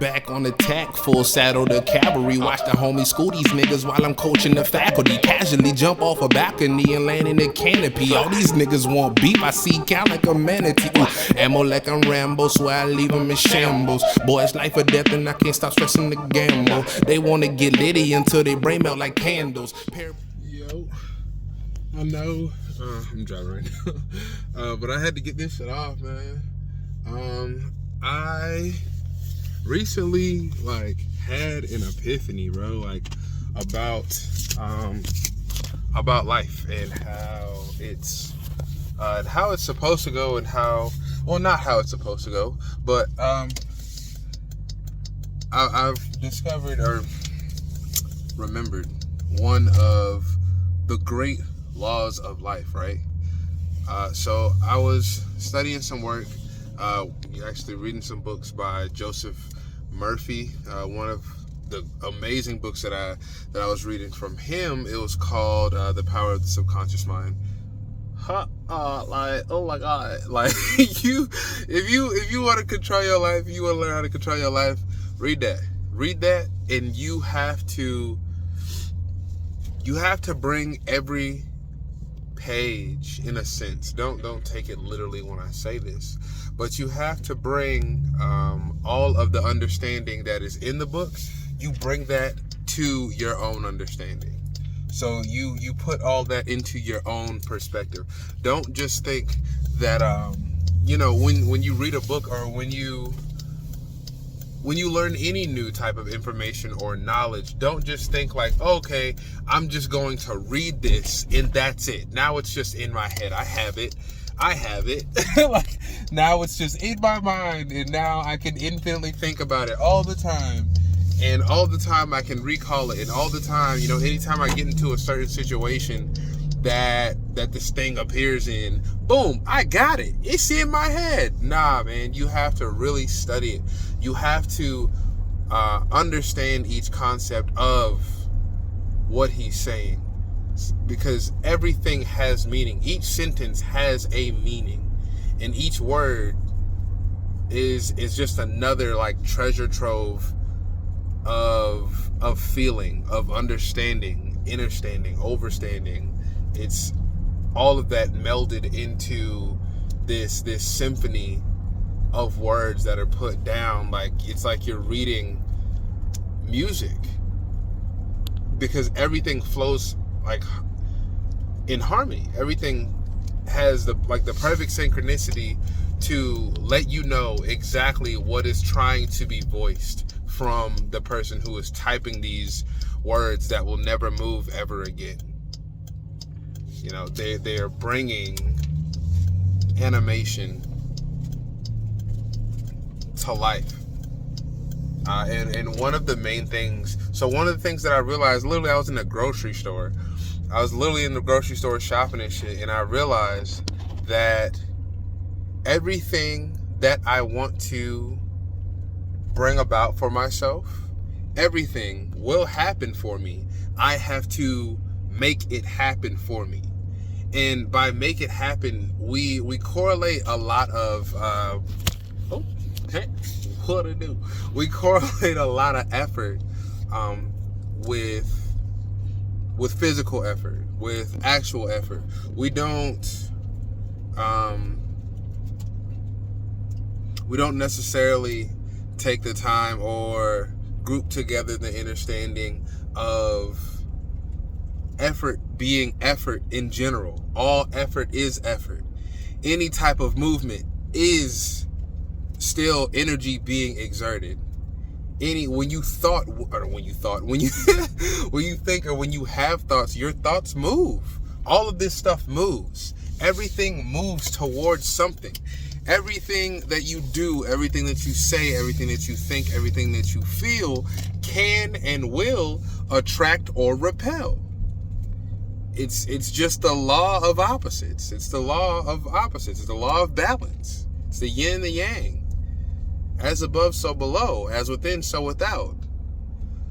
Back on attack, full saddle to cavalry. Watch the homies school these niggas while I'm coaching the faculty. Casually jump off a balcony and land in a canopy. All these niggas want beef, I see count like a manatee. Ammo like I'm Rambo, so I leave them in shambles. Boy, it's life or death and I can't stop stressing the gamble. They wanna get litty until they brain melt like candles. Yo, I know I'm driving right now, but I had to get this shit off, man. I recently had an epiphany, bro, about life and how it's supposed to go, and not how it's supposed to go, but I've discovered or remembered one of the great laws of life, right? So I was studying some work, actually reading some books by Joseph Murphy, one of the amazing books that I was reading from him. It was called The Power of the Subconscious Mind. Oh my God, if you want to control your life, you want to learn how to control your life, read that, and you have to bring every page, in a sense. Don't take it literally when I say this, but you have to bring all of the understanding that is in the book. You bring that to your own understanding. So you put all that into your own perspective. Don't just think that when you read a book, or when you learn any new type of information or knowledge, don't just think okay, I'm just going to read this and that's it. Now it's just in my head. I have it. Now it's just in my mind, and now I can infinitely think about it all the time. And all the time I can recall it, and all the time, anytime I get into a certain situation that this thing appears in, boom, I got it. It's in my head. Nah, man, you have to really study it. You have to understand each concept of what he's saying, because everything has meaning. Each sentence has a meaning, and each word is just another treasure trove of feeling, of understanding, understanding, overstanding. It's all of that melded into this symphony of words that are put down. It's like you're reading music, because everything flows in harmony. Everything has the perfect synchronicity to let you know exactly what is trying to be voiced from the person who is typing these words that will never move ever again. They are bringing animation to life. And one of the main things, one of the things that I realized, literally I was in a grocery store. I was literally in the grocery store shopping and shit, and I realized that everything that I want to bring about for myself, everything will happen for me. I have to make it happen for me. And by make it happen, we correlate a lot of we correlate a lot of effort with physical effort, with actual effort. We don't necessarily take the time or group together the understanding of effort being effort in general. All effort is effort. Any type of movement is still energy being exerted. When you think, or when you have thoughts, your thoughts move. All of this stuff moves. Everything moves towards something. Everything that you do, everything that you say, everything that you think, everything that you feel can and will attract or repel. It's just the law of opposites. It's the law of opposites. It's the law of balance. It's the yin and the yang. As above, so below. As within, so without.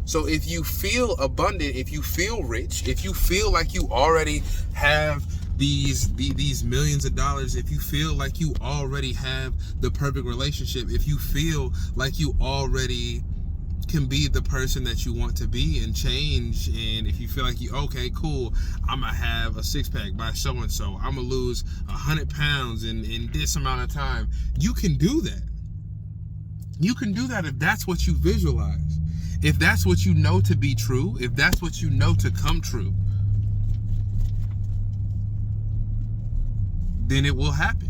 So if you feel abundant, if you feel rich, if you feel like you already have these millions of dollars, if you feel like you already have the perfect relationship, if you feel like you already can be the person that you want to be and change, and if you feel like okay, cool, I'm gonna have a six-pack by so and so, I'm gonna lose 100 pounds in this amount of time, you can do that. You can do that if that's what you visualize, if that's what you know to be true, if that's what you know to come true, then it will happen.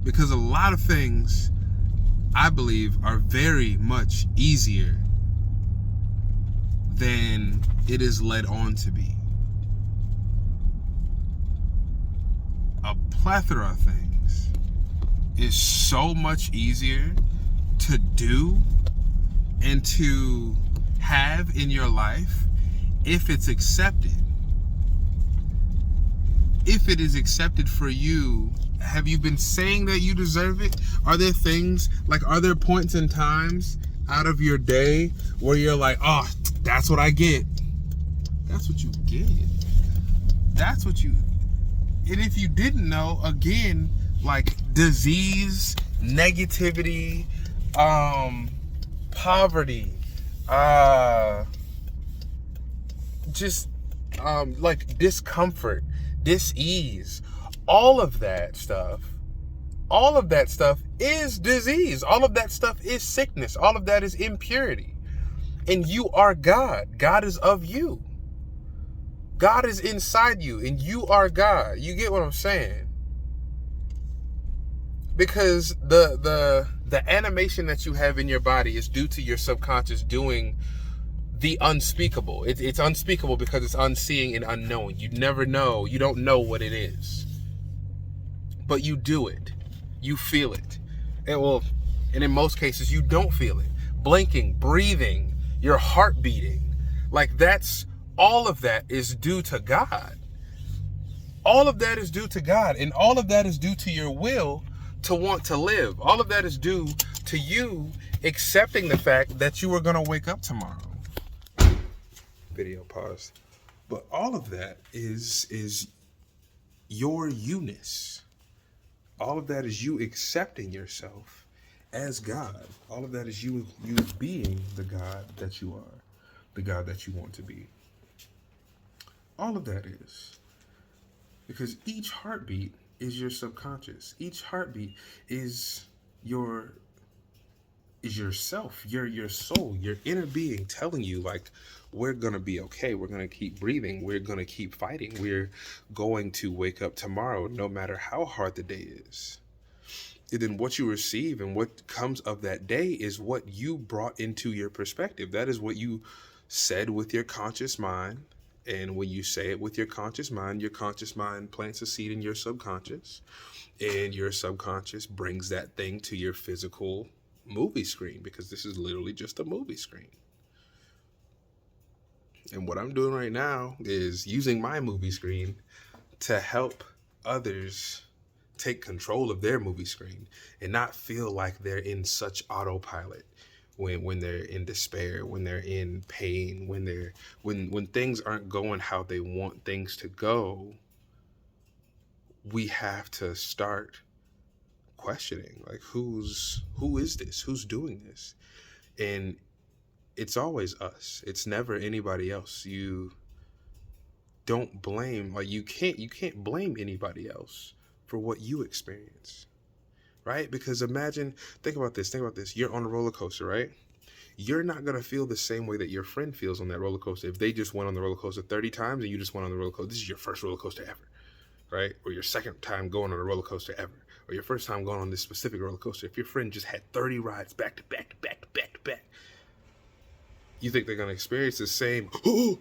Because a lot of things, I believe, are very much easier than it is led on to be. A plethora of things is so much easier to do and to have in your life if it's accepted. If it is accepted for you, have you been saying that you deserve it? Are there things, like, are there points in times out of your day where you're like, oh, that's what I get? That's what you get. That's what you... And if you didn't know, again, like, disease, negativity, poverty, just like discomfort, dis-ease, all of that stuff is disease. All of that stuff is sickness. All of that is impurity. And you are God. God is of you. God is inside you, and you are God. You get what I'm saying? Because the animation that you have in your body is due to your subconscious doing the unspeakable. It's unspeakable because it's unseeing and unknowing. You never know. You don't know what it is. But you do it. You feel it. And in most cases, you don't feel it. Blinking, breathing, your heart beating. Like, that's... all of that is due to God. All of that is due to God. And all of that is due to your will to want to live. All of that is due to you accepting the fact that you are going to wake up tomorrow. Video paused. But all of that is your you-ness. All of that is you accepting yourself as God. All of that is you being the God that you are, the God that you want to be. All of that is. Because each heartbeat is your subconscious. Each heartbeat is yourself, your soul, your inner being telling you, like, we're going to be okay. We're going to keep breathing. We're going to keep fighting. We're going to wake up tomorrow, no matter how hard the day is. And then what you receive and what comes of that day is what you brought into your perspective. That is what you said with your conscious mind. And when you say it with your conscious mind plants a seed in your subconscious, and your subconscious brings that thing to your physical movie screen, because this is literally just a movie screen. And what I'm doing right now is using my movie screen to help others take control of their movie screen and not feel like they're in such autopilot when they're in despair, when they're in pain, when things aren't going how they want things to go. We have to start questioning, like, who is this? Who's doing this? And it's always us. It's never anybody else. You don't blame, like, you can't blame anybody else for what you experience, right? Because think about this. You're on a roller coaster, right? You're not going to feel the same way that your friend feels on that roller coaster. If they just went on the roller coaster 30 times and you just went on the roller coaster, this is your first roller coaster ever, right? Or your second time going on a roller coaster ever, or your first time going on this specific roller coaster. If your friend just had 30 rides back to back, you think they're going to experience the same,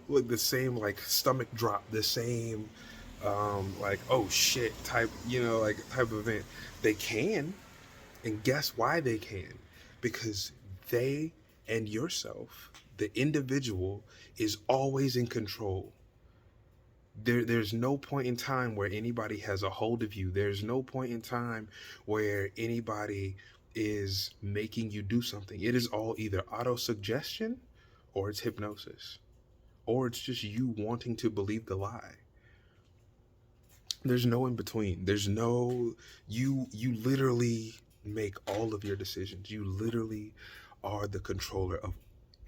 like the same, like, stomach drop, the same, like, oh shit type, like, type of event. They can. And guess why they can? Because they and yourself, the individual, is always in control. There's no point in time where anybody has a hold of you. There's no point in time where anybody is making you do something. It is all either auto-suggestion or it's hypnosis, or it's just you wanting to believe the lie. There's no in between. There's no, you literally make all of your decisions. You literally are the controller of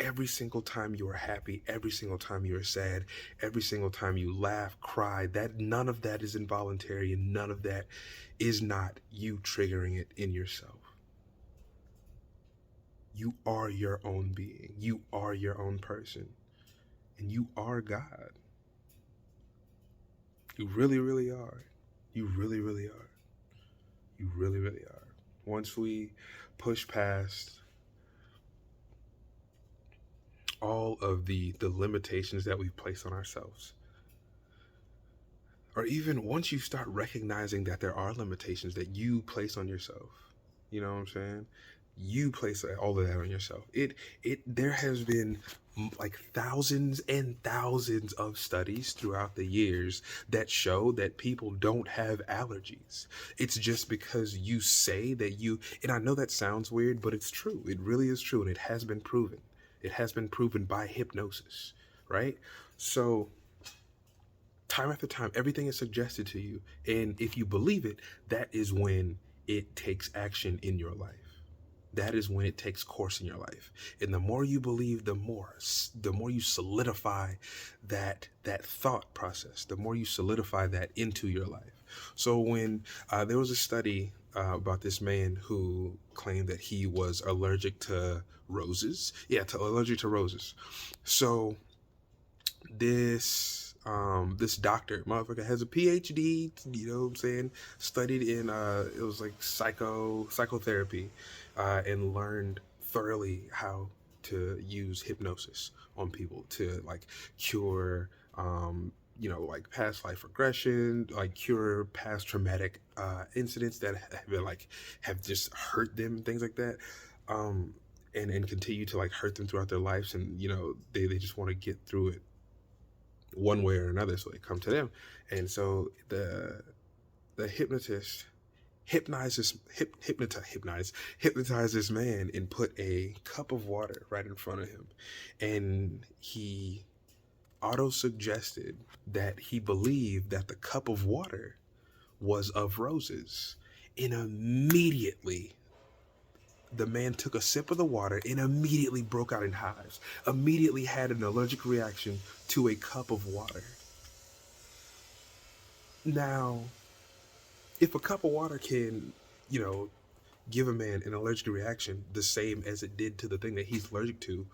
every single time you are happy, every single time you are sad, every single time you laugh, cry. That none of that is involuntary, and none of that is not you triggering it in yourself. You are your own being. You are your own person. And you are God. You really, really are. You really, really are. You really, really are. Once we push past all of the limitations that we place on ourselves, or even once you start recognizing that there are limitations that you place on yourself, you know what I'm saying? You place all of that on yourself. There has been like thousands and thousands of studies throughout the years that show that people don't have allergies. It's just because you say that you, and I know that sounds weird, but it's true. It really is true, and it has been proven. It has been proven by hypnosis, right? So time after time, everything is suggested to you, and if you believe it, that is when it takes action in your life. That is when it takes course in your life. And the more you believe, the more you solidify that thought process, the more you solidify that into your life. So when there was a study about this man who claimed that he was allergic to roses. Yeah, allergic to roses. So this doctor motherfucker has a PhD, you know what I'm saying, studied in it was like psychotherapy, and learned thoroughly how to use hypnosis on people to like cure like past life regression, like cure past traumatic incidents that have been like have just hurt them, things like that. And continue to like hurt them throughout their lives, and they just want to get through it one way or another, so they come to them. And so the hypnotist hypnotized this man and put a cup of water right in front of him, and he auto suggested that he believed that the cup of water was of roses, and immediately the man took a sip of the water and immediately broke out in hives, immediately had an allergic reaction to a cup of water. Now, if a cup of water can, give a man an allergic reaction the same as it did to the thing that he's allergic to,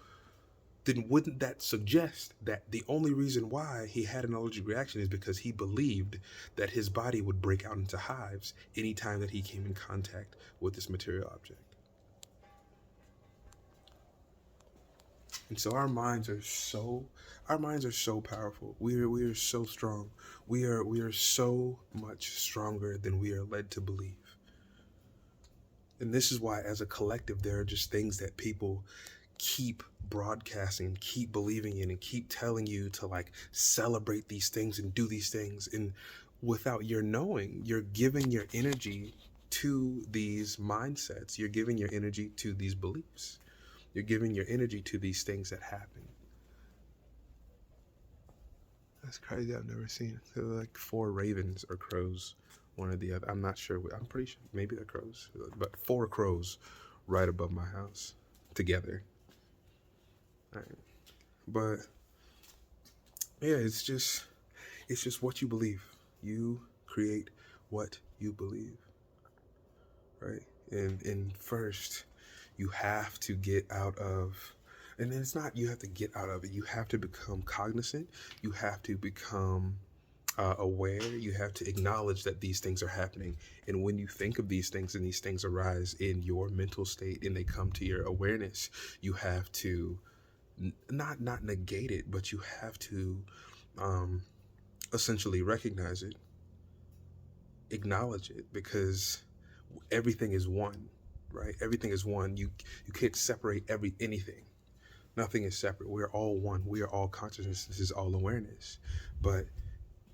then wouldn't that suggest that the only reason why he had an allergic reaction is because he believed that his body would break out into hives anytime that he came in contact with this material object? And so our minds are so powerful. We are so strong. We are so much stronger than we are led to believe. And this is why, as a collective, there are just things that people keep broadcasting, keep believing in, and keep telling you to like celebrate these things and do these things. And without your knowing, you're giving your energy to these mindsets. You're giving your energy to these beliefs. You're giving your energy to these things that happen. That's crazy. I've never seen it. They're like 4 ravens or crows, one or the other. I'm not sure. I'm pretty sure. Maybe they're crows. But 4 crows right above my house together. All right. But yeah, it's just what you believe. You create what you believe. Right? And first, you have to get out of, and then it's not you have to get out of it, you have to become cognizant, you have to become aware, you have to acknowledge that these things are happening. And when you think of these things and these things arise in your mental state and they come to your awareness, you have to not negate it, but you have to essentially recognize it, acknowledge it, because everything is one. Right? Everything is one. You can't separate anything. Nothing is separate. We're all one. We are all consciousness. This is all awareness. But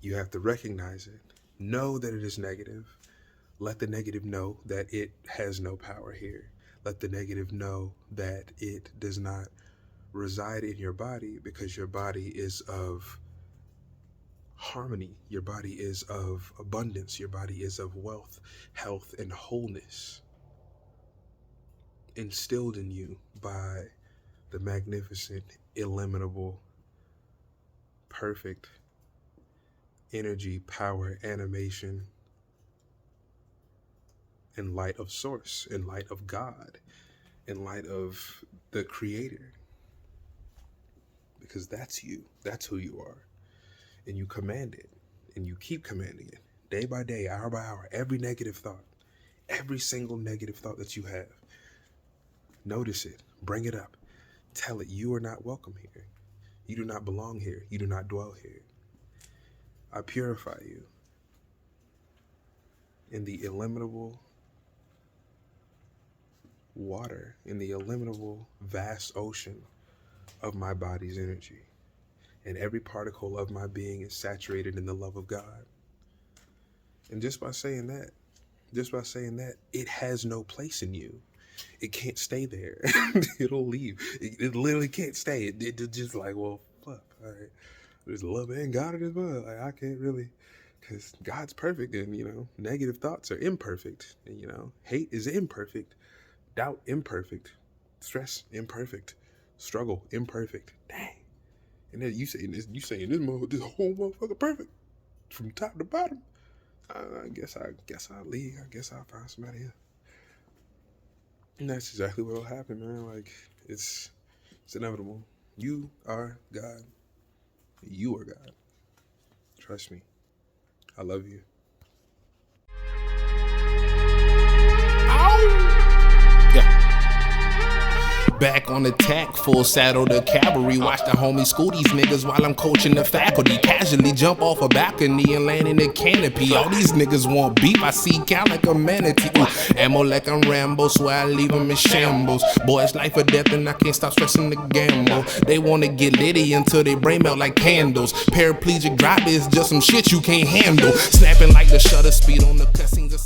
you have to recognize it. Know that it is negative. Let the negative know that it has no power here. Let the negative know that it does not reside in your body because your body is of harmony. Your body is of abundance. Your body is of wealth, health, and wholeness, instilled in you by the magnificent, illimitable, perfect energy, power, animation, and light of source, and light of God, and light of the Creator. Because that's you. That's who you are. And you command it. And you keep commanding it. Day by day, hour by hour, every negative thought, every single negative thought that you have, notice it. Bring it up. Tell it you are not welcome here. You do not belong here. You do not dwell here. I purify you in the illimitable water, in the illimitable vast ocean of my body's energy. And every particle of my being is saturated in the love of God. And just by saying that, it has no place in you. It can't stay there. It'll leave. It literally can't stay. It just like, well, fuck, all right. There's love and God in this world. Like, I can't really, because God's perfect, and, negative thoughts are imperfect. And, hate is imperfect. Doubt, imperfect. Stress, imperfect. Struggle, imperfect. Dang. And then you saying this whole motherfucker perfect from top to bottom. I guess I'll leave. I guess I'll find somebody else. And that's exactly what'll happen, man. Like, it's inevitable. You are God. You are God. Trust me. I love you. Back on attack, full saddle the cavalry. Watch the homies school these niggas while I'm coaching the faculty. Casually jump off a balcony and land in a canopy. All these niggas want beef, I see count like a manatee. Ammo like I'm Rambo, so I leave them in shambles. Boy, it's life or death and I can't stop stressing the gamble. They wanna get litty until they brain melt like candles. Paraplegic drop is just some shit you can't handle. Snapping like the shutter speed on the cussings.